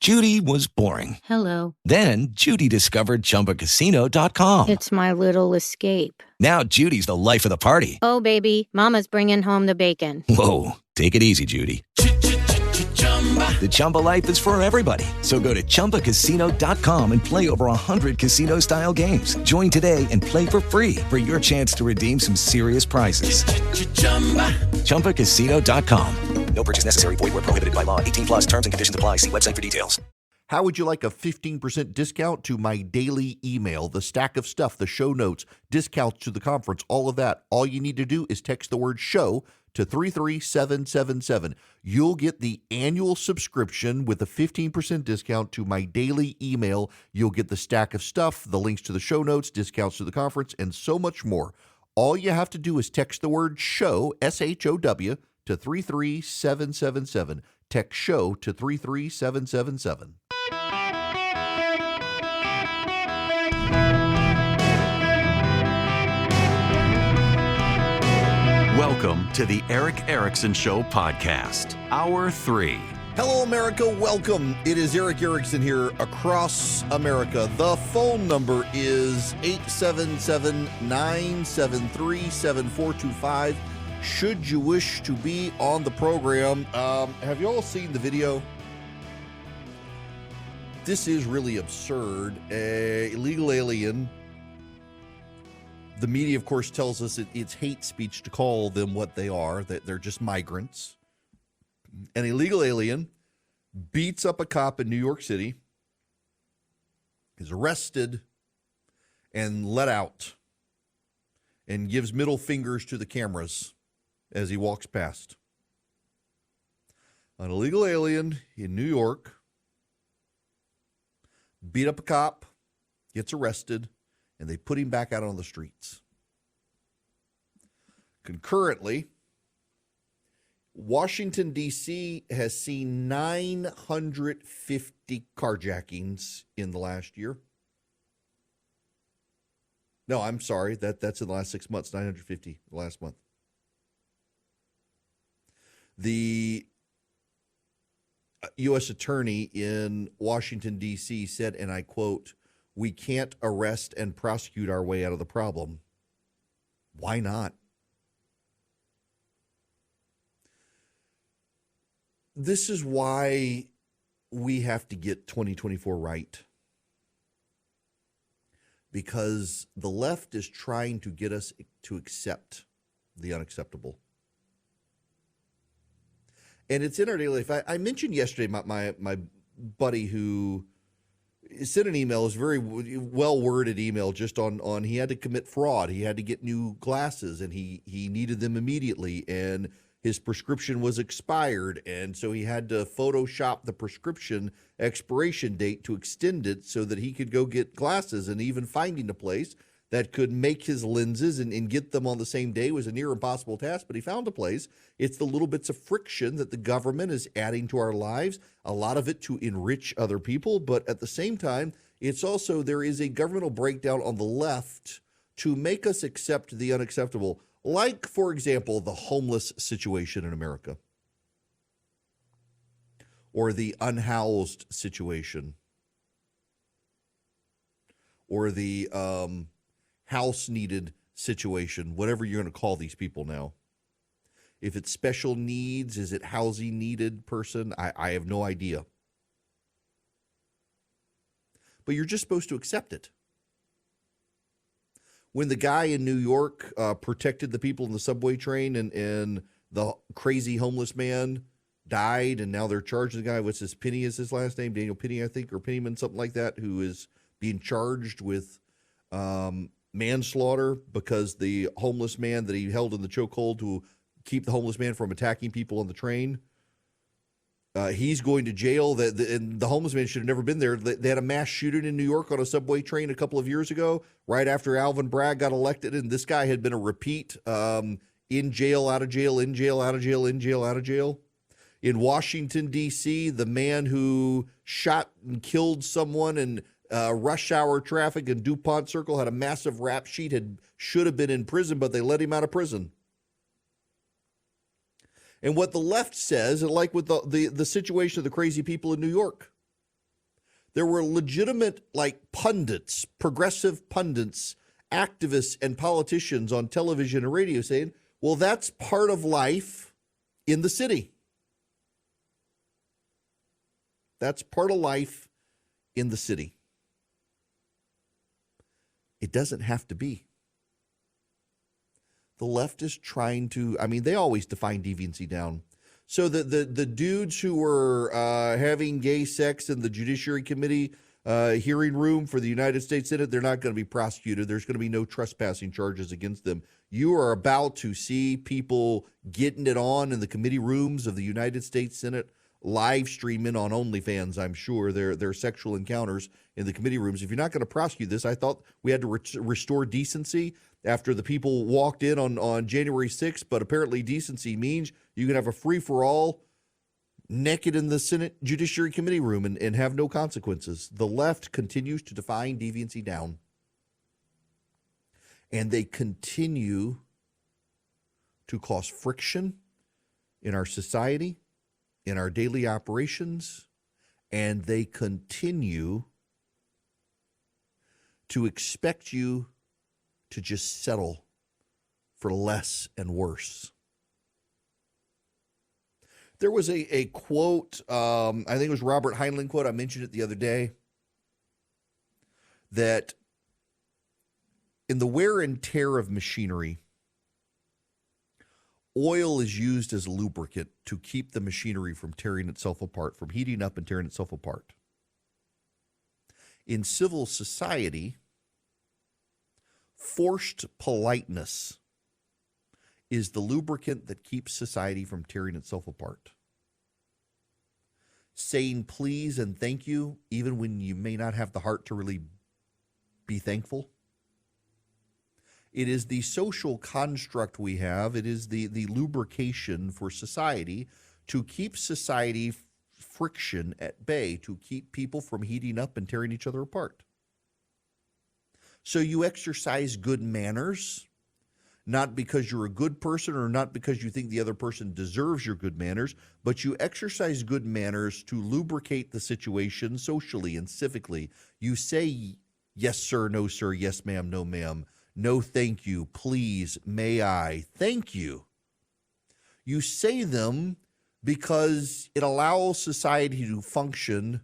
Judy was boring. Hello. Then Judy discovered ChumbaCasino.com. It's my little escape. Now Judy's the life of the party. Oh, baby, mama's bringing home the bacon. Whoa, take it easy, Judy. The Chumba life is for everybody. So go to ChumbaCasino.com and play over 100 casino-style games. Join today and play for free for your chance to redeem some serious prizes. ChumbaCasino.com. No purchase necessary. Void where prohibited by law. 18 plus terms and conditions apply. See website for details. How would you like a 15% discount to my daily email, the stack of stuff, the show notes, discounts to the conference, all of that? All you need to do is text the word show to 33777. You'll get the annual subscription with a 15% discount to my daily email. You'll get the stack of stuff, the links to the show notes, discounts to the conference, and so much more. All you have to do is text the word show, SHOW, to 33777. Text show to 33777. Welcome to the Eric Erickson Show podcast, Hour 3. Hello, America. Welcome. It is Eric Erickson here across America. The phone number is 877-973-7425. Should you wish to be on the program, have you all seen the video? This is really absurd. An illegal alien. The media, of course, tells us it's hate speech to call them what they are, that they're just migrants. An illegal alien beats up a cop in New York City, is arrested, and let out, and gives middle fingers to the cameras as he walks past. An illegal alien in New York beat up a cop, gets arrested, and they put him back out on the streets. Concurrently, Washington, D.C. has seen 950 carjackings in the last year. No, I'm sorry. That's in the last 6 months, 950 last month. The U.S. attorney in Washington, D.C. said, and I quote, "We can't arrest and prosecute our way out of the problem." Why not? This is why we have to get 2024 right. Because the left is trying to get us to accept the unacceptable. And it's in our daily life. I mentioned yesterday my buddy who sent an email, it was a very well-worded email just on he had to commit fraud. He had to get new glasses, and he needed them immediately, and his prescription was expired, and so he had to Photoshop the prescription expiration date to extend it so that he could go get glasses, and even finding a place that could make his lenses and get them on the same day was a near impossible task, but he found a place. It's the little bits of friction that the government is adding to our lives, a lot of it to enrich other people, but at the same time, it's also there is a governmental breakdown on the left to make us accept the unacceptable, like, for example, the homeless situation in America or the unhoused situation or the house needed situation, whatever you're going to call these people now. If it's special needs, is it housing needed person? I have no idea. But you're just supposed to accept it. When the guy in New York protected the people in the subway train and the crazy homeless man died, and now they're charging the guy, what's his, Penny is his last name, Daniel Penny, I think, or Pennyman, something like that, who is being charged with manslaughter because the homeless man that he held in the chokehold to keep the homeless man from attacking people on the train, he's going to jail. And the homeless man should have never been there. They had a mass shooting in New York on a subway train a couple of years ago, right after Alvin Bragg got elected, and this guy had been a repeat in jail, out of jail, in jail, out of jail, in jail, out of jail. In Washington, D.C., the man who shot and killed someone in rush hour traffic in DuPont Circle had a massive rap sheet, should have been in prison, but they let him out of prison. And what the left says, and like with the situation of the crazy people in New York, There were legitimate, like, pundits, progressive pundits, activists, and politicians on television and radio saying, well, that's part of life in the city. That's part of life in the city. It doesn't have to be. The left is trying to, they always define deviancy down. So the dudes who were having gay sex in the Judiciary Committee hearing room for the United States Senate, they're not going to be prosecuted. There's going to be no trespassing charges against them. You are about to see people getting it on in the committee rooms of the United States Senate, live streaming on OnlyFans, I'm sure, their sexual encounters in the committee rooms. If you're not going to prosecute this, I thought we had to restore decency after the people walked in on January 6th, but apparently decency means you can have a free-for-all naked in the Senate Judiciary Committee room and have no consequences. The left continues to define deviancy down. And they continue to cause friction in our society, in our daily operations, and they continue to expect you to just settle for less and worse. There was a quote, I think it was Robert Heinlein quote, I mentioned it the other day, that in the wear and tear of machinery, oil is used as a lubricant to keep the machinery from tearing itself apart, from heating up and tearing itself apart. In civil society, forced politeness is the lubricant that keeps society from tearing itself apart. Saying please and thank you, even when you may not have the heart to really be thankful. It is the social construct we have. It is the lubrication for society to keep society friction at bay, to keep people from heating up and tearing each other apart. So you exercise good manners, not because you're a good person or not because you think the other person deserves your good manners, but you exercise good manners to lubricate the situation socially and civically. You say yes, sir, no, sir, yes, ma'am, no, ma'am, no, thank you, please, may I, thank you. You say them because it allows society to function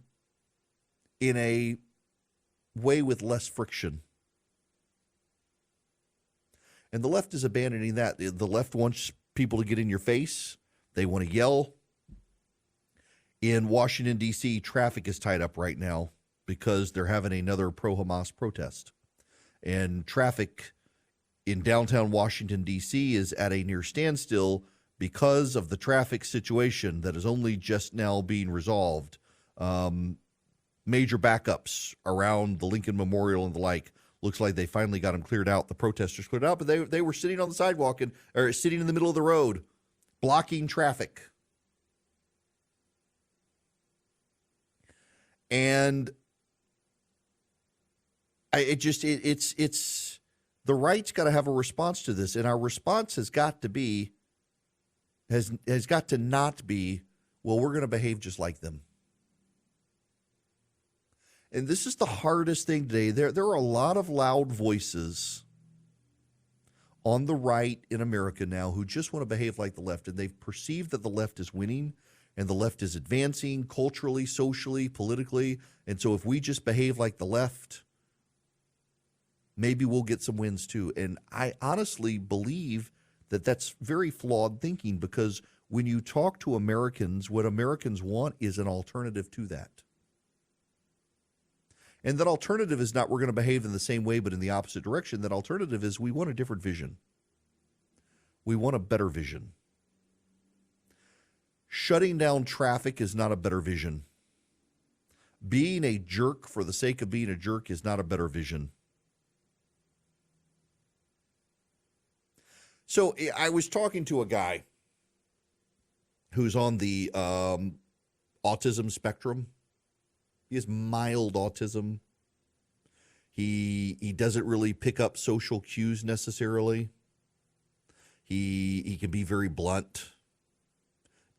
in a way with less friction. And the left is abandoning that. The left wants people to get in your face. They want to yell. In Washington, D.C., traffic is tied up right now because they're having another pro-Hamas protest. And traffic in downtown Washington, D.C. is at a near standstill because of the traffic situation that is only just now being resolved. Major backups around the Lincoln Memorial and the like. Looks like they finally got them cleared out. The protesters cleared out, but they were sitting on the sidewalk or sitting in the middle of the road, blocking traffic. And it's the right's got to have a response to this, and our response has got to be has got to not be, well, we're going to behave just like them. And this is the hardest thing today. There are a lot of loud voices on the right in America now who just want to behave like the left, and they've perceived that the left is winning and the left is advancing culturally, socially, politically. And so if we just behave like the left, maybe we'll get some wins too. And I honestly believe that that's very flawed thinking, because when you talk to Americans, what Americans want is an alternative to that. And that alternative is not we're going to behave in the same way but in the opposite direction. That alternative is we want a different vision. We want a better vision. Shutting down traffic is not a better vision. Being a jerk for the sake of being a jerk is not a better vision. So I was talking to a guy who's on the autism spectrum. He has mild autism. He doesn't really pick up social cues necessarily. He can be very blunt.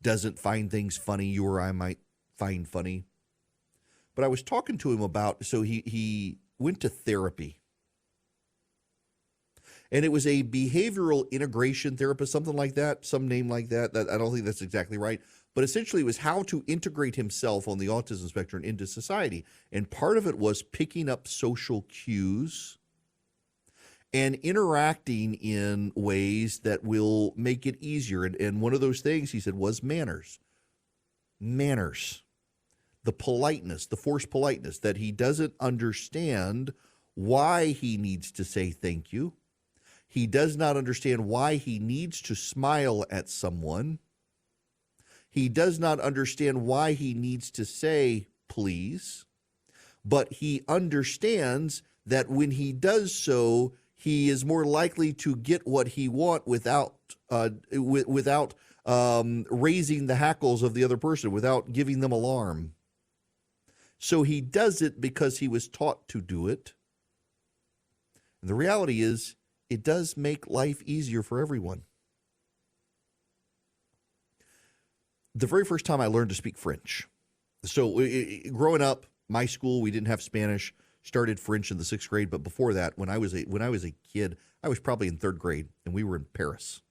Doesn't find things funny you or I might find funny. But I was talking to him about, so he went to therapy. And it was a behavioral integration therapist, something like that, some name like that. I don't think that's exactly right. But essentially, it was how to integrate himself on the autism spectrum into society. And part of it was picking up social cues and interacting in ways that will make it easier. And one of those things, he said, was manners. Manners. The politeness, the forced politeness, that he doesn't understand why he needs to say thank you. He does not understand why he needs to smile at someone. He does not understand why he needs to say please, but he understands that when he does so, he is more likely to get what he wants without raising the hackles of the other person, without giving them alarm. So he does it because he was taught to do it. And the reality is, it does make life easier for everyone. The very first time I learned to speak French. So growing up, my school, we didn't have Spanish, started French in the 6th grade. But before that, when I was a kid, I was probably in 3rd grade, and we were in Paris.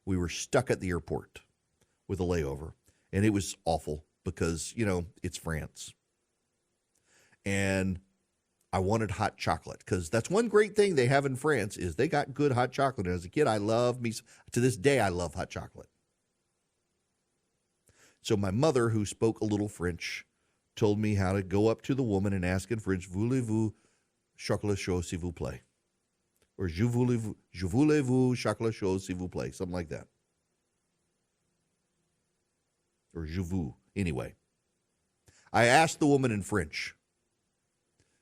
We were stuck at the airport with a layover, and it was awful because, it's France. And I wanted hot chocolate, because that's one great thing they have in France is they got good hot chocolate. And as a kid, to this day, I love hot chocolate. So my mother, who spoke a little French, told me how to go up to the woman and ask in French, voulez-vous chocolat chaud, s'il vous plaît? Or je voulez-vous chocolat chaud, s'il vous plaît? Something like that. Or je vous. Anyway, I asked the woman in French,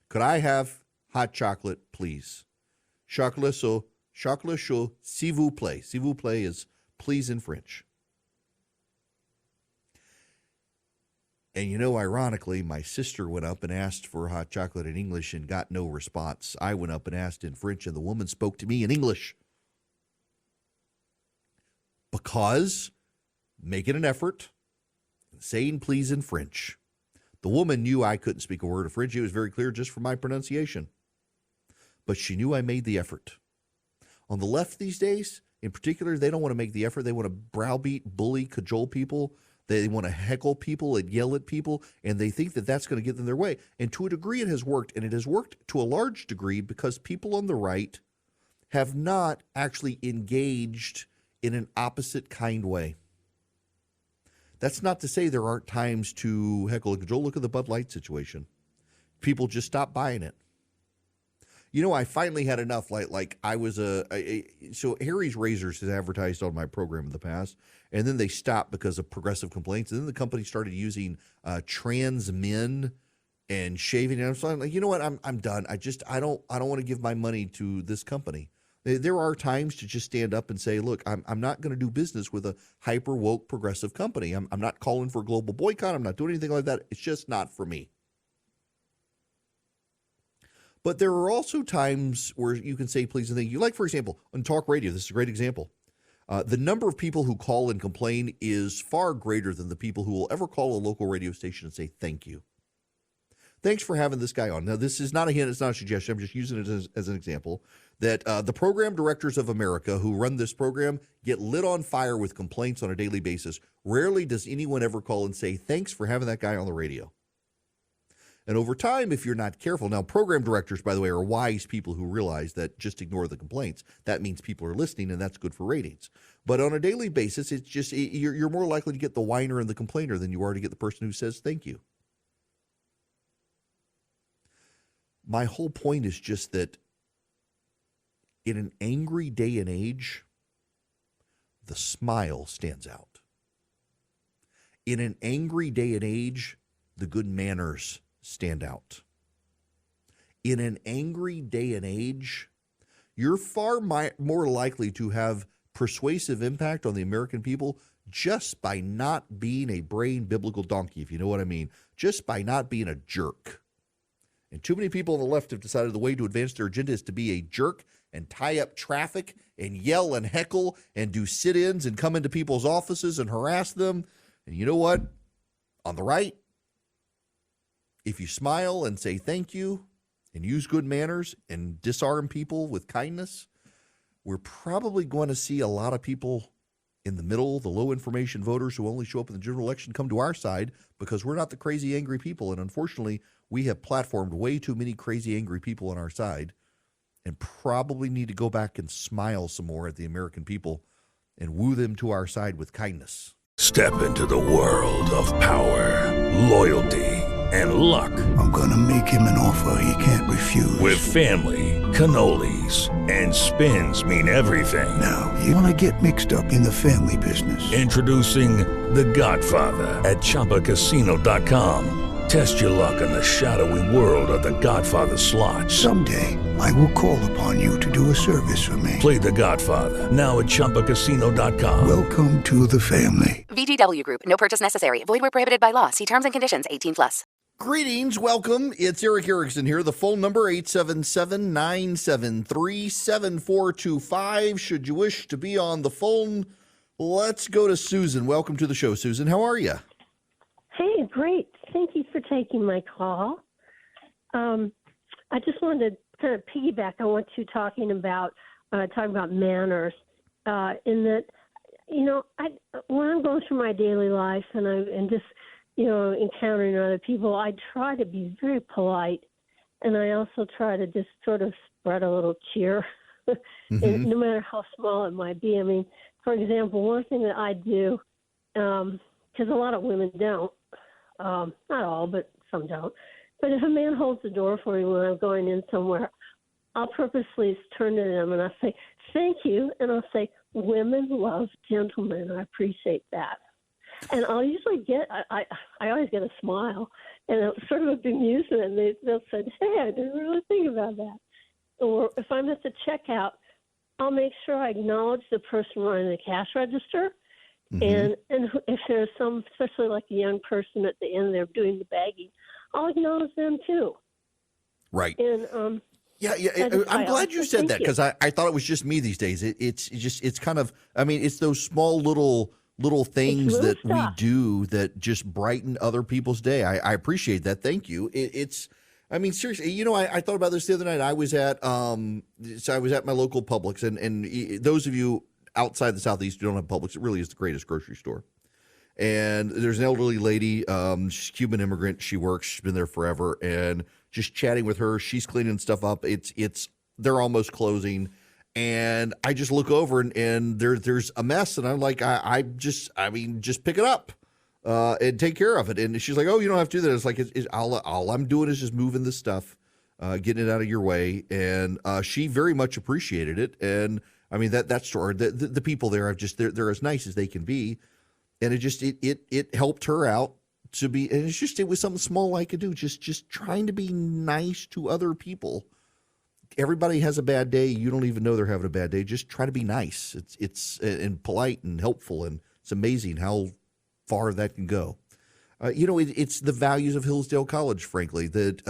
could I have hot chocolate, please? Chocolat chaud, s'il vous plaît. S'il vous plaît is please in French. And ironically, my sister went up and asked for hot chocolate in English and got no response. I went up and asked in French, and the woman spoke to me in English. Because making an effort, saying please in French. The woman knew I couldn't speak a word of French. It was very clear just from my pronunciation. But she knew I made the effort. On the left these days, in particular, they don't want to make the effort. They want to browbeat, bully, cajole people. They want to heckle people and yell at people, and they think that that's going to get them their way. And to a degree, it has worked, and it has worked to a large degree because people on the right have not actually engaged in an opposite kind way. That's not to say there aren't times to heckle and cajole. Look at the Bud Light situation. People just stopped buying it. I finally had enough. Like I was so Harry's Razors has advertised on my program in the past, and then they stopped because of progressive complaints. And then the company started using trans men and shaving. And I'm like, you know what? I'm done. I don't want to give my money to this company. There are times to just stand up and say, look, I'm not going to do business with a hyper woke progressive company. I'm not calling for a global boycott. I'm not doing anything like that. It's just not for me. But there are also times where you can say please and thank you. Like, for example, on talk radio, this is a great example. The number of people who call and complain is far greater than the people who will ever call a local radio station and say thank you. Thanks for having this guy on. Now, this is not a hint. It's not a suggestion. I'm just using it as an example that the program directors of America who run this program get lit on fire with complaints on a daily basis. Rarely does anyone ever call and say, thanks for having that guy on the radio. And over time, if you're not careful, now program directors, by the way, are wise people who realize that just ignore the complaints. That means people are listening, and that's good for ratings. But on a daily basis, it's just you're more likely to get the whiner and the complainer than you are to get the person who says thank you. My whole point is just that in an angry day and age, the smile stands out. In an angry day and age, the good manners stand out. In an angry day and age, you're far more likely to have persuasive impact on the American people just by not being a brain biblical donkey, if you know what I mean, just by not being a jerk. And too many people on the left have decided the way to advance their agenda is to be a jerk and tie up traffic and yell and heckle and do sit-ins and come into people's offices and harass them. And you know what? On the right, if you smile and say thank you and use good manners and disarm people with kindness, we're probably going to see a lot of people in the middle, the low information voters who only show up in the general election, come to our side because we're not the crazy, angry people. And unfortunately, we have platformed way too many crazy, angry people on our side and probably need to go back and smile some more at the American people and woo them to our side with kindness. Step into the world of power, loyalty, and luck. I'm going to make him an offer he can't refuse. With family, cannolis, and spins mean everything. Now, you want to get mixed up in the family business. Introducing The Godfather at ChumbaCasino.com. Test your luck in the shadowy world of The Godfather slot. Someday, I will call upon you to do a service for me. Play The Godfather now at ChumbaCasino.com. Welcome to the family. VGW Group. No purchase necessary. Void where prohibited by law. See terms and conditions. 18+. Greetings, welcome. It's Eric Erickson here. The phone number, 877-973-7425. Should you wish to be on the phone, let's go to Susan. Welcome to the show, Susan. How are you? Hey, great. Thank you for taking my call. I just wanted to kind of piggyback on what you're talking about manners, in that, when I'm going through my daily life and just, encountering other people, I try to be very polite, and I also try to just sort of spread a little cheer, and no matter how small it might be. I mean, for example, one thing that I do, because a lot of women don't, not all, but some don't, but if a man holds the door for me when I'm going in somewhere, I'll purposely turn to them and I'll say, thank you, and I'll say, women love gentlemen. I appreciate that. And I'll usually get, I always get a smile, and it's sort of a bemusement, and they'll say, hey, I didn't really think about that. Or if I'm at the checkout, I'll make sure I acknowledge the person running the cash register, and if there's some, especially like a young person at the end there doing the bagging, I'll acknowledge them too. Right. And I'm glad you said that, because I thought it was just me these days. It's kind of, I mean, it's those small little things that we do that just brighten other people's day. I appreciate that. Thank you. I mean, seriously, I thought about this the other night. I was at my local Publix, and those of you outside the Southeast who don't have Publix, it really is the greatest grocery store. And there's an elderly lady, she's a Cuban immigrant. She works, she's been there forever, and just chatting with her, she's cleaning stuff up. They're almost closing. And I just look over and there's a mess, and I'm like, just pick it up and take care of it. And she's like, oh, you don't have to do that. It's like, all I'm doing is just moving this stuff, getting it out of your way. And she very much appreciated it. And I mean, that store, the people there have they're as nice as they can be. And it helped her out to be, and it was something small I could do, just trying to be nice to other people. Everybody has a bad day. You don't even know they're having a bad day. Just try to be nice. It's and polite and helpful, and it's amazing how far that can go. It's the values of Hillsdale College, frankly, that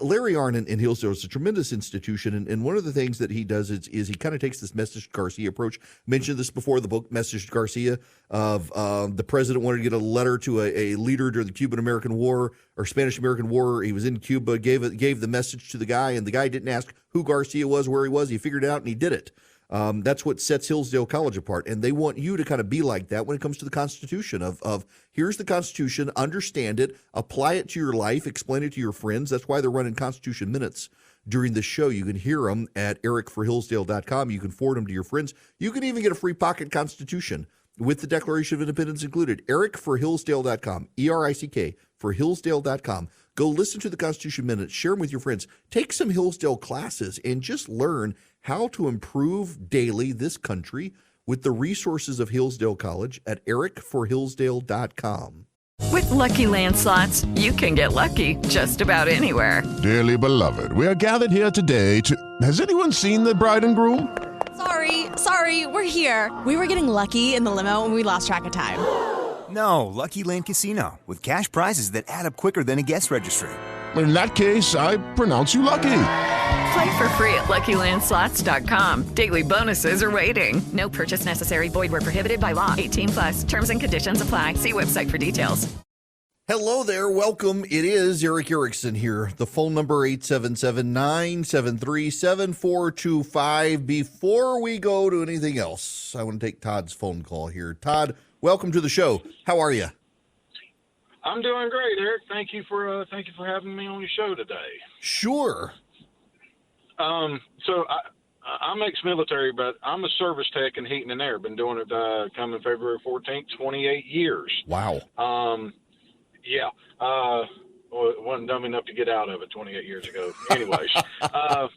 Larry Arnn in Hillsdale is a tremendous institution, and one of the things that he does is he kind of takes this Message to Garcia approach. I mentioned this before, the book Message to Garcia, of the president wanted to get a letter to a leader during the Cuban-American War or Spanish-American War. He was in Cuba, gave the message to the guy, and the guy didn't ask who Garcia was, where he was. He figured it out, and he did it. That's what sets Hillsdale College apart, and they want you to kind of be like that when it comes to the Constitution of here's the Constitution, understand it, apply it to your life, explain it to your friends. That's why they're running Constitution Minutes during the show. You can hear them at ericforhillsdale.com. You can forward them to your friends. You can even get a free pocket Constitution with the Declaration of Independence included. ericforhillsdale.com, ERICK, for Hillsdale.com. Go listen to the Constitution Minutes, share them with your friends, take some Hillsdale classes, and just learn how to improve daily this country with the resources of Hillsdale College at ericforhillsdale.com. With Lucky Land Slots, you can get lucky just about anywhere. Dearly beloved, we are gathered here today to... Has anyone seen the bride and groom? Sorry, we're here. We were getting lucky in the limo and we lost track of time. No, Lucky Land Casino, with cash prizes that add up quicker than a guest registry. In that case, I pronounce you lucky. Play for free at LuckyLandSlots.com. Daily bonuses are waiting. No purchase necessary. Void where prohibited by law. 18+. Terms and conditions apply. See website for details. Hello there. Welcome. It is Eric Erickson here. The phone number 877-973-7425. Before we go to anything else, I want to take Todd's phone call here. Todd, welcome to the show. How are you? I'm doing great, Eric. Thank you for having me on your show today. Sure. So I'm ex-military, but I'm a service tech in heating and air. Been doing it coming February 14th, 28 years. Wow. Yeah. Wasn't dumb enough to get out of it 28 years ago. Anyways, I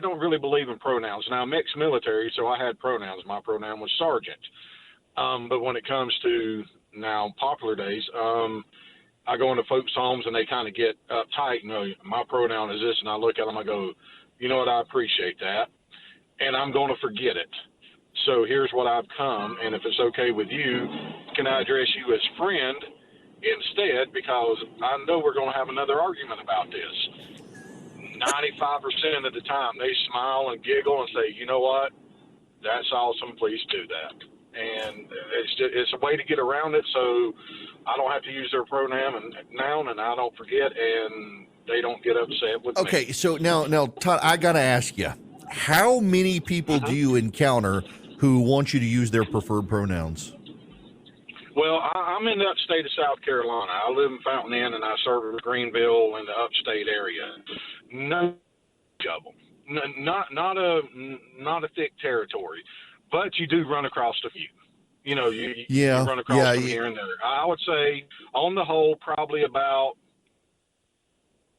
don't really believe in pronouns. Now, I'm ex-military, so I had pronouns. My pronoun was sergeant. But when it comes to now popular days, I go into folks' homes and they kind of get uptight. You know, my pronoun is this, and I look at them, I go, you know what, I appreciate that, and I'm going to forget it. So here's what I've come, and if it's okay with you, can I address you as friend instead, because I know we're going to have another argument about this. 95% of the time, they smile and giggle and say, you know what, that's awesome, please do that. And it's a way to get around it, so I don't have to use their pronoun and noun, and I don't forget, and they don't get upset with me. Okay, so now, Todd, I got to ask you, how many people do you encounter who want you to use their preferred pronouns? Well, I'm in the upstate of South Carolina. I live in Fountain Inn, and I serve Greenville in the upstate area. No trouble. Not a thick territory, but you do run across a few. You know, you run across them here and there. I would say, on the whole, probably about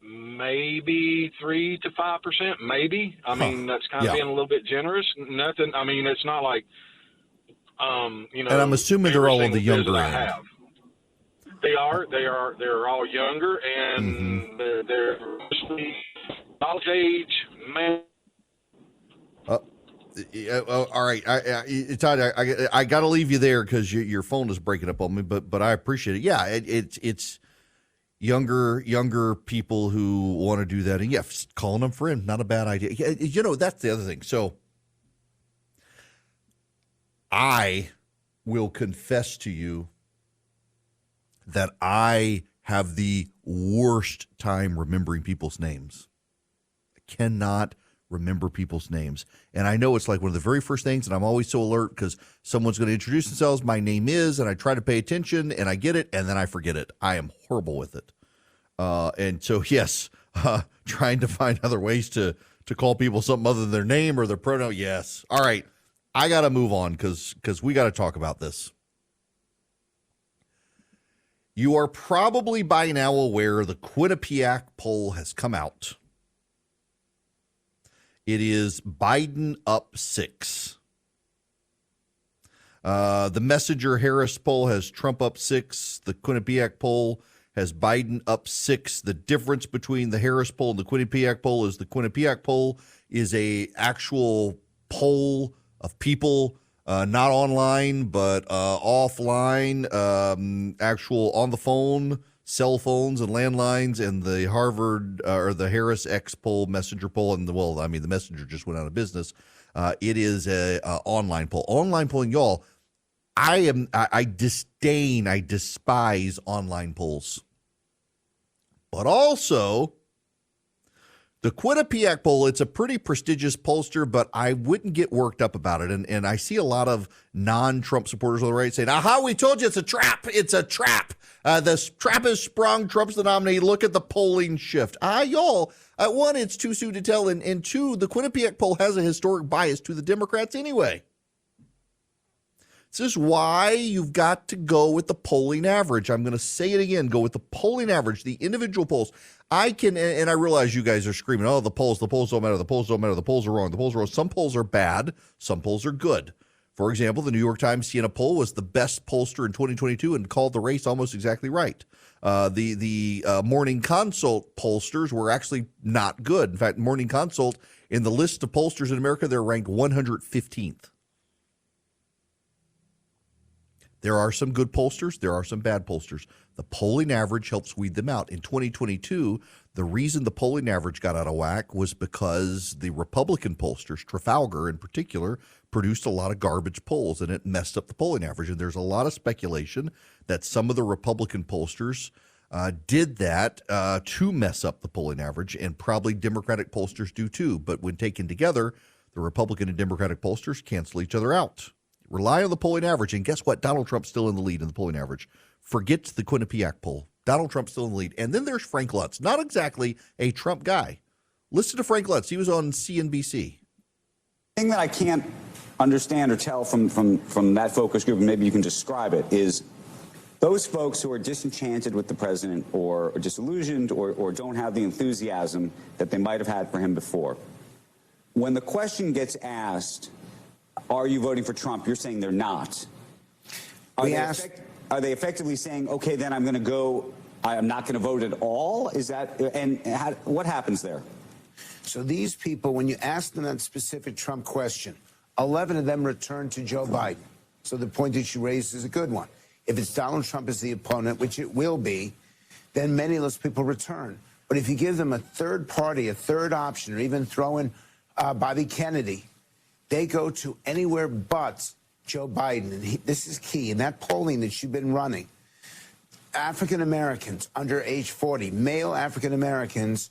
maybe 3 to 5%, maybe. I mean, that's kind of being a little bit generous. Nothing. I mean, it's not like, you know. And I'm assuming they're all on the younger end. They're all younger, and they're mostly college age, man. All right, Todd, I got to leave you there because your phone is breaking up on me, but I appreciate it. Yeah, it's younger people who want to do that, and calling them friend, not a bad idea. You know, that's the other thing. So I will confess to you that I have the worst time remembering people's names. I cannot remember people's names. And I know it's like one of the very first things, and I'm always so alert because someone's going to introduce themselves, my name is, and I try to pay attention, and I get it, and then I forget it. I am horrible with it. And so, yes, trying to find other ways to call people something other than their name or their pronoun, yes. All right, I got to move on because we got to talk about this. You are probably by now aware the Quinnipiac poll has come out. It is Biden up 6. The Messenger-Harris poll has Trump up 6. The Quinnipiac poll has Biden up 6. The difference between the Harris poll and the Quinnipiac poll is the Quinnipiac poll is a actual poll of people, not online, but offline, actual on the phone, cell phones and landlines, and the Harvard or the Harris X poll, Messenger poll, and the Messenger just went out of business. It is a online poll. Online polling, y'all. I despise online polls. But also, the Quinnipiac poll, it's a pretty prestigious pollster, but I wouldn't get worked up about it. And I see a lot of non-Trump supporters on the right saying, aha, we told you it's a trap. It's a trap. The trap is sprung. Trump's the nominee. Look at the polling shift. Y'all, one, it's too soon to tell. And two, the Quinnipiac poll has a historic bias to the Democrats anyway. This is why you've got to go with the polling average. I'm going to say it again. Go with the polling average, the individual polls. I realize you guys are screaming, oh, the polls don't matter. The polls don't matter. The polls are wrong. The polls are wrong. Some polls are bad. Some polls are good. For example, the New York Times Siena poll was the best pollster in 2022 and called the race almost exactly right. The Morning Consult pollsters were actually not good. In fact, Morning Consult, in the list of pollsters in America, they're ranked 115th. There are some good pollsters. There are some bad pollsters. The polling average helps weed them out. In 2022, the reason the polling average got out of whack was because the Republican pollsters, Trafalgar in particular, produced a lot of garbage polls, and it messed up the polling average. And there's a lot of speculation that some of the Republican pollsters did that to mess up the polling average, and probably Democratic pollsters do too. But when taken together, the Republican and Democratic pollsters cancel each other out. Rely on the polling average, and guess what? Donald Trump's still in the lead in the polling average. Forget the Quinnipiac poll. Donald Trump's still in the lead. And then there's Frank Lutz, not exactly a Trump guy. Listen to Frank Lutz. He was on CNBC. The thing that I can't understand or tell from that focus group, and maybe you can describe it, is those folks who are disenchanted with the president or disillusioned or don't have the enthusiasm that they might have had for him before. When the question gets asked, are you voting for Trump? You're saying they're not. Are they effectively saying, okay, then I'm going to go, I'm not going to vote at all? Is that, and what happens there? So these people, when you ask them that specific Trump question, 11 of them return to Joe Biden. So the point that you raised is a good one. If it's Donald Trump as the opponent, which it will be, then many of those people return. But if you give them a third party, a third option, or even throw in Bobby Kennedy, they go to anywhere but Joe Biden. And this is key. In that polling that you've been running, African Americans under age 40, male African Americans,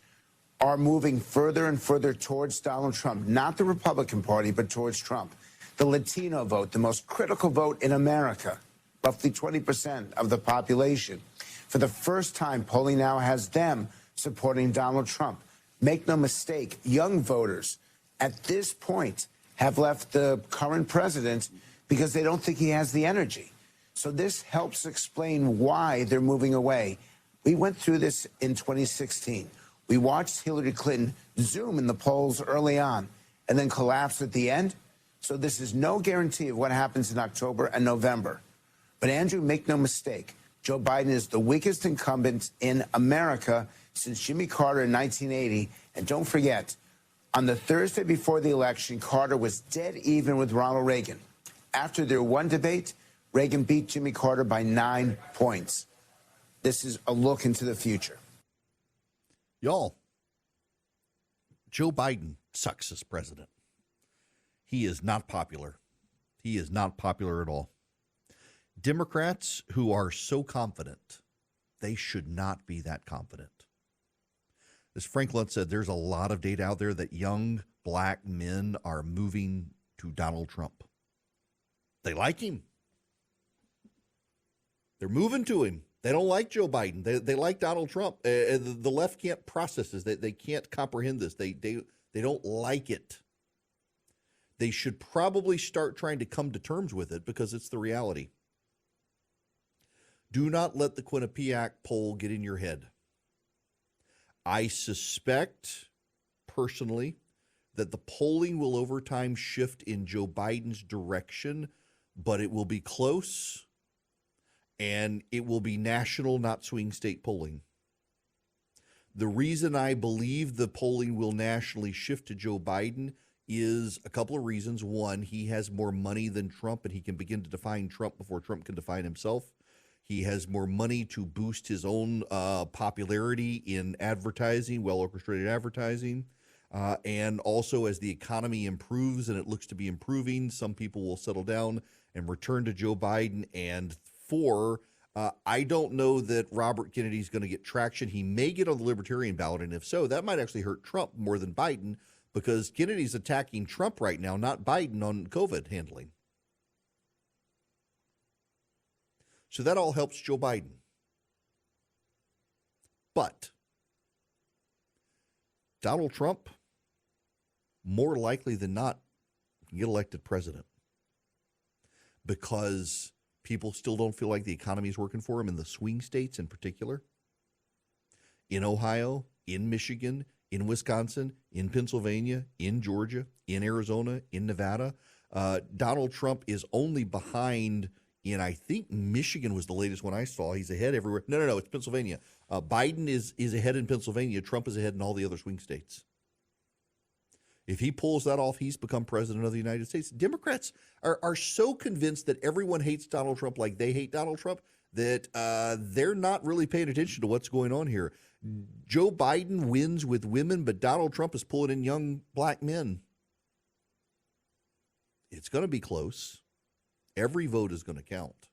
are moving further and further towards Donald Trump, not the Republican Party, but towards Trump. The Latino vote, the most critical vote in America, roughly 20% of the population. For the first time, polling now has them supporting Donald Trump. Make no mistake, young voters at this point have left the current president because they don't think he has the energy. So this helps explain why they're moving away. We went through this in 2016. We watched Hillary Clinton zoom in the polls early on and then collapse at the end. So this is no guarantee of what happens in October and November. But Andrew, make no mistake, Joe Biden is the weakest incumbent in America since Jimmy Carter in 1980. And don't forget, on the Thursday before the election, Carter was dead even with Ronald Reagan. After their one debate, Reagan beat Jimmy Carter by 9 points. This is a look into the future. Y'all, Joe Biden sucks as president. He is not popular. He is not popular at all. Democrats who are so confident, they should not be that confident. As Frank Lutz said, there's a lot of data out there that young black men are moving to Donald Trump. They like him. They're moving to him. They don't like Joe Biden. They like Donald Trump. The left can't process this. They can't comprehend this. They don't like it. They should probably start trying to come to terms with it because it's the reality. Do not let the Quinnipiac poll get in your head. I suspect, personally, that the polling will over time shift in Joe Biden's direction, but it will be close, and it will be national, not swing state polling. The reason I believe the polling will nationally shift to Joe Biden is a couple of reasons. One, he has more money than Trump, and he can begin to define Trump before Trump can define himself. He has more money to boost his own popularity in advertising, well-orchestrated advertising. And also, as the economy improves, and it looks to be improving, some people will settle down and return to Joe Biden. And four, I don't know that Robert Kennedy is going to get traction. He may get on the Libertarian ballot, and if so, that might actually hurt Trump more than Biden, because Kennedy's attacking Trump right now, not Biden, on COVID handling. So that all helps Joe Biden. But Donald Trump, more likely than not, can get elected president because people still don't feel like the economy is working for him in the swing states in particular. In Ohio, in Michigan, in Wisconsin, in Pennsylvania, in Georgia, in Arizona, in Nevada. Donald Trump is only behind in, I think, Michigan was the latest one I saw. He's ahead everywhere. No, it's Pennsylvania. Biden is ahead in Pennsylvania. Trump is ahead in all the other swing states. If he pulls that off, he's become president of the United States. Democrats are so convinced that everyone hates Donald Trump like they hate Donald Trump. that they're not really paying attention to what's going on here. Joe Biden wins with women, but Donald Trump is pulling in young black men. It's going to be close. Every vote is going to count.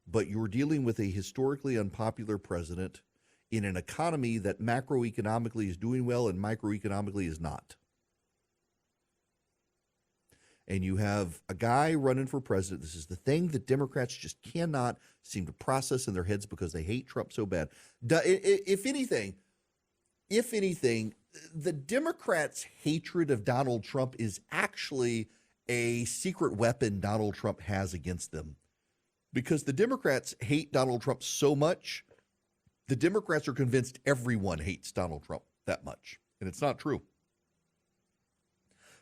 But you're dealing with a historically unpopular president in an economy that macroeconomically is doing well and microeconomically is not. And you have a guy running for president. This is the thing that Democrats just cannot seem to process in their heads because they hate Trump so bad. If anything, the Democrats' hatred of Donald Trump is actually a secret weapon Donald Trump has against them. Because the Democrats hate Donald Trump so much, the Democrats are convinced everyone hates Donald Trump that much. And it's not true.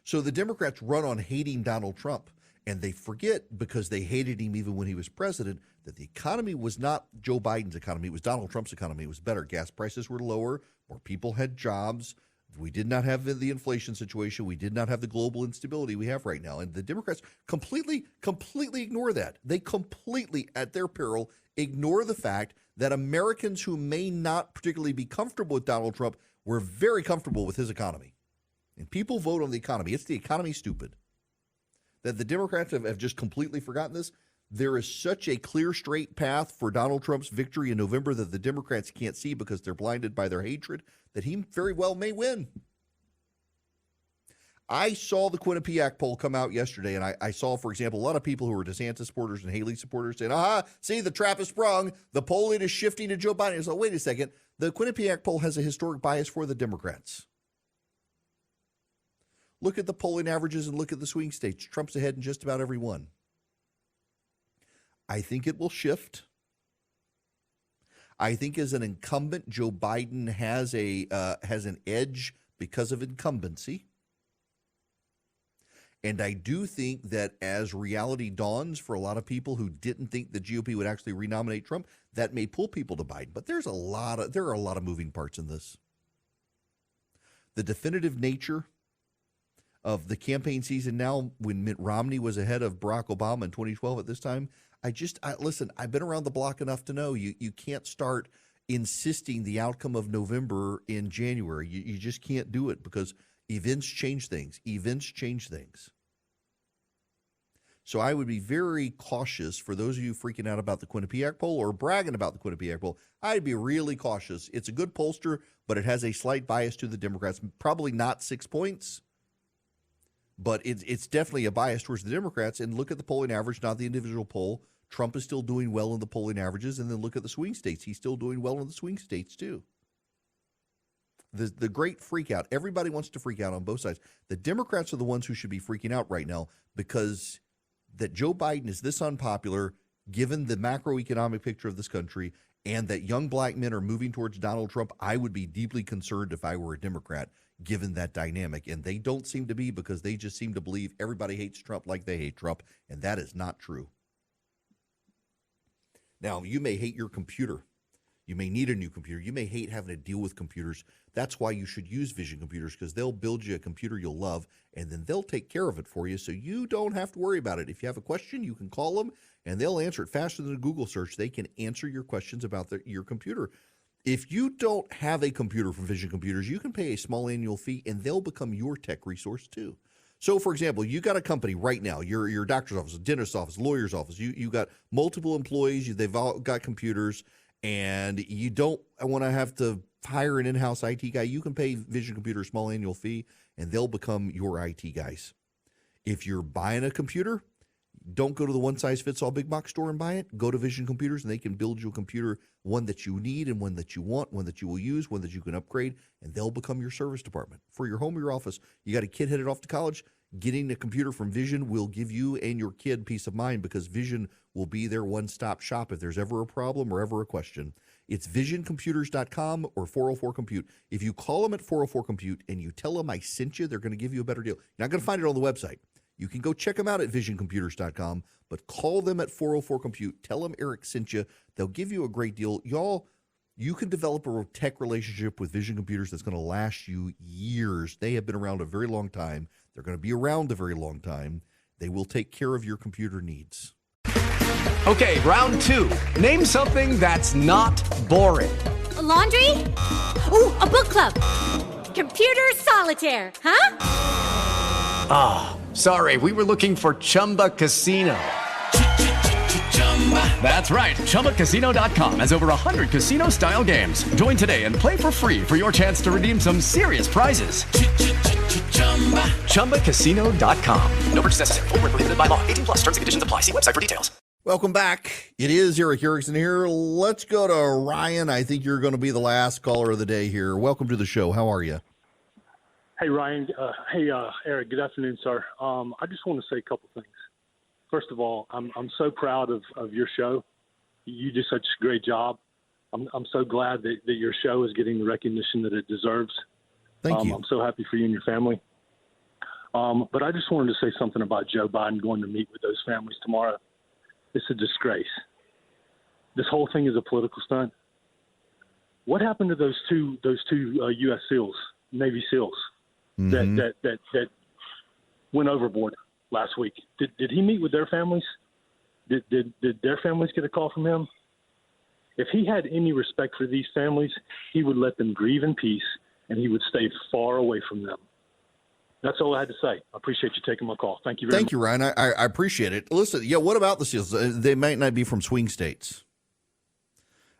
So the Democrats run on hating Donald Trump, and they forget, because they hated him even when he was president, that the economy was not Joe Biden's economy. It was Donald Trump's economy. It was better. Gas prices were lower. More people had jobs. We did not have the inflation situation. We did not have the global instability we have right now. And the Democrats completely ignore that. They completely, at their peril, ignore the fact that Americans who may not particularly be comfortable with Donald Trump were very comfortable with his economy. And people vote on the economy. It's the economy, stupid. That the Democrats have just completely forgotten this. There is such a clear, straight path for Donald Trump's victory in November that the Democrats can't see because they're blinded by their hatred, that he very well may win. I saw the Quinnipiac poll come out yesterday, and I saw, for example, a lot of people who were DeSantis supporters and Haley supporters saying, see, the trap is sprung. The polling is shifting to Joe Biden. So wait a second. The Quinnipiac poll has a historic bias for the Democrats. Look at the polling averages and look at the swing states. Trump's ahead in just about every one. I think it will shift. I think as an incumbent, Joe Biden has an edge because of incumbency. And I do think that as reality dawns for a lot of people who didn't think the GOP would actually renominate Trump, that may pull people to Biden. But there are a lot of moving parts in this. The definitive nature of the campaign season now, when Mitt Romney was ahead of Barack Obama in 2012 at this time, listen, I've been around the block enough to know you can't start insisting the outcome of November in January. You just can't do it because events change things. So I would be very cautious for those of you freaking out about the Quinnipiac poll or bragging about the Quinnipiac poll. I'd be really cautious. It's a good pollster, but it has a slight bias to the Democrats. Probably not 6 points. But it's definitely a bias towards the Democrats. And look at the polling average, not the individual poll. Trump is still doing well in the polling averages. And then look at the swing states. He's still doing well in the swing states, too. The great freak out. Everybody wants to freak out on both sides. The Democrats are the ones who should be freaking out right now because that Joe Biden is this unpopular, given the macroeconomic picture of this country, and that young black men are moving towards Donald Trump. I would be deeply concerned if I were a Democrat, given that dynamic. And they don't seem to be, because they just seem to believe everybody hates Trump like they hate Trump. And that is not true. Now, you may hate your computer. You may need a new computer. You may hate having to deal with computers. That's why you should use Vision Computers, because they'll build you a computer you'll love, and then they'll take care of it for you so you don't have to worry about it. If you have a question, you can call them, and they'll answer it faster than a Google search. They can answer your questions about your computer. If you don't have a computer from Vision Computers, you can pay a small annual fee, and they'll become your tech resource too. So, for example, you got a company right now, your doctor's office, dentist's office, lawyer's office. You got multiple employees. They've all got computers, and you don't want to have to hire an in-house IT guy. You can pay Vision Computers a small annual fee, and they'll become your IT guys. If you're buying a computer, don't go to the one-size-fits-all big box store and buy it. Go to Vision Computers, and they can build you a computer, one that you need and one that you want, one that you will use, one that you can upgrade, and they'll become your service department. For your home or your office, you got a kid headed off to college, getting a computer from Vision will give you and your kid peace of mind, because Vision will be their one-stop shop if there's ever a problem or ever a question. It's visioncomputers.com or 404-COMPUTE. If you call them at 404-COMPUTE and you tell them I sent you, they're going to give you a better deal. You're not going to find it on the website. You can go check them out at visioncomputers.com, but call them at 404-COMPUTE. Tell them Eric sent you. They'll give you a great deal. Y'all, you can develop a tech relationship with Vision Computers that's going to last you years. They have been around a very long time. They're going to be around a very long time. They will take care of your computer needs. Okay, round two. Name something that's not boring. A laundry? Ooh, a book club. Computer solitaire, huh? Ah, oh, sorry, we were looking for Chumba Casino. That's right, ChumbaCasino.com has over 100 casino-style games. Join today and play for free for your chance to redeem some serious prizes. ChumbaCasino.com. No purchase necessary. Void where prohibited by law. 18+. Terms and conditions apply. See website for details. Welcome back. It is Eric Erickson here. Let's go to Ryan. I think you're going to be the last caller of the day here. Welcome to the show. How are you? Hey, Ryan. Eric. Good afternoon, sir. I just want to say a couple things. First of all, I'm so proud of your show. You do such a great job. I'm so glad that your show is getting the recognition that it deserves. Thank you. I'm so happy for you and your family. But I just wanted to say something about Joe Biden going to meet with those families tomorrow. It's a disgrace. This whole thing is a political stunt. What happened to those two U.S. SEALs, Navy SEALs, that went overboard last week? Did he meet with their families? Did their families get a call from him? If he had any respect for these families, he would let them grieve in peace, and he would stay far away from them. That's all I had to say. I appreciate you taking my call. Thank you very much. Thank you, Ryan. I appreciate it. Listen, what about the SEALs? They might not be from swing states.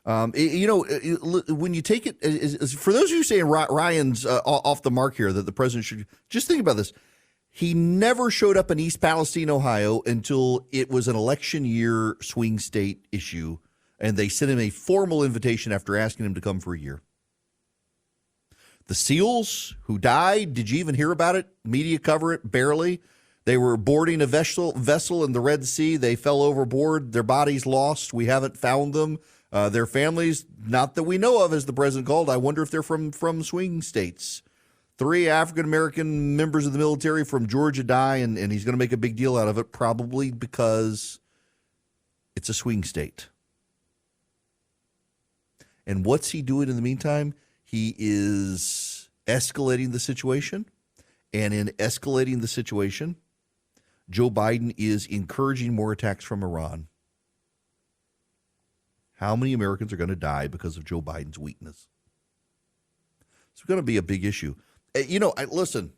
When you take it, for those of you saying Ryan's off the mark here, that the president should, just think about this. He never showed up in East Palestine, Ohio, until it was an election year swing state issue, and they sent him a formal invitation after asking him to come for a year. The SEALs who died, did you even hear about it? Media cover it? Barely. They were boarding a vessel in the Red Sea. They fell overboard. Their bodies lost. We haven't found them. Their families, not that we know of, as the president called. I wonder if they're from swing states. 3 African-American members of the military from Georgia die, and he's going to make a big deal out of it, probably because it's a swing state. And what's he doing in the meantime? He is escalating the situation, and in escalating the situation, Joe Biden is encouraging more attacks from Iran. How many Americans are going to die because of Joe Biden's weakness? It's going to be a big issue. Listen.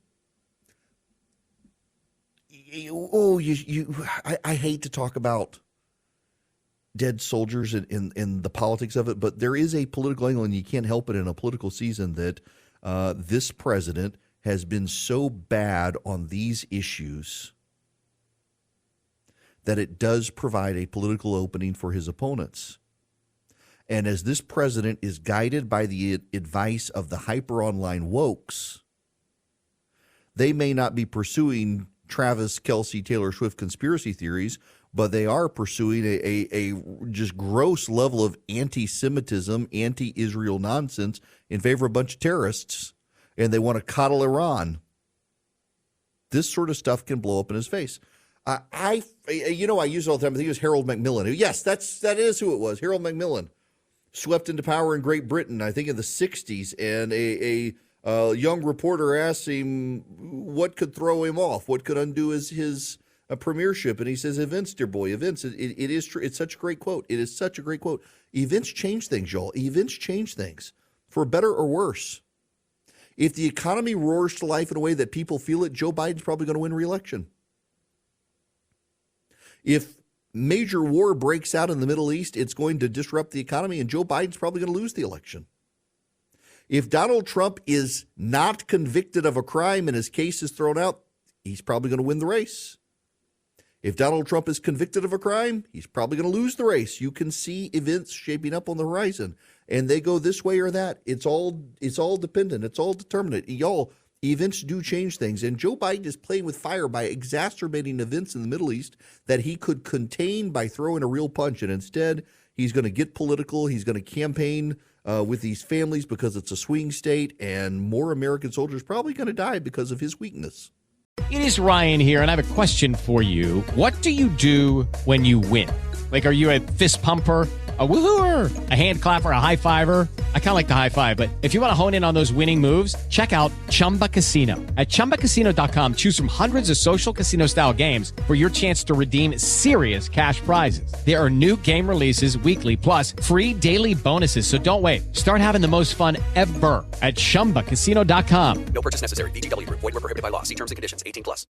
I hate to talk about dead soldiers in the politics of it, but there is a political angle, and you can't help it in a political season, that this president has been so bad on these issues that it does provide a political opening for his opponents. And as this president is guided by the advice of the hyper-online wokes, they may not be pursuing Travis Kelce, Taylor Swift conspiracy theories, but they are pursuing a just gross level of anti-Semitism, anti-Israel nonsense in favor of a bunch of terrorists, and they want to coddle Iran. This sort of stuff can blow up in his face. I use it all the time. I think it was Harold Macmillan. Yes, that is who it was. Harold Macmillan swept into power in Great Britain, I think in the 60s, and a young reporter asked him what could throw him off, what could undo his premiership, and he says, "Events, dear boy, events." It is true. It's such a great quote. It is such a great quote. Events change things, Joel. Events change things for better or worse. If the economy roars to life in a way that people feel it, Joe Biden's probably going to win re-election. If major war breaks out in the Middle East, it's going to disrupt the economy, and Joe Biden's probably going to lose the election. If Donald Trump is not convicted of a crime and his case is thrown out, he's probably going to win the race. If Donald Trump is convicted of a crime, he's probably going to lose the race. You can see events shaping up on the horizon, and they go this way or that. It's all dependent. It's all determinate. Y'all, events do change things, and Joe Biden is playing with fire by exacerbating events in the Middle East that he could contain by throwing a real punch, and instead he's going to get political. He's going to campaign with these families because it's a swing state, and more American soldiers probably going to die because of his weakness. It is Ryan here, and I have a question for you. What do you do when you win? Like, are you a fist pumper? A woohooer, a hand clapper, a high fiver. I kind of like the high five, but if you want to hone in on those winning moves, check out Chumba Casino. At ChumbaCasino.com, choose from hundreds of social casino style games for your chance to redeem serious cash prizes. There are new game releases weekly, plus free daily bonuses. So don't wait. Start having the most fun ever at ChumbaCasino.com. No purchase necessary. VGW Group. Void where prohibited by law. See terms and conditions. 18+.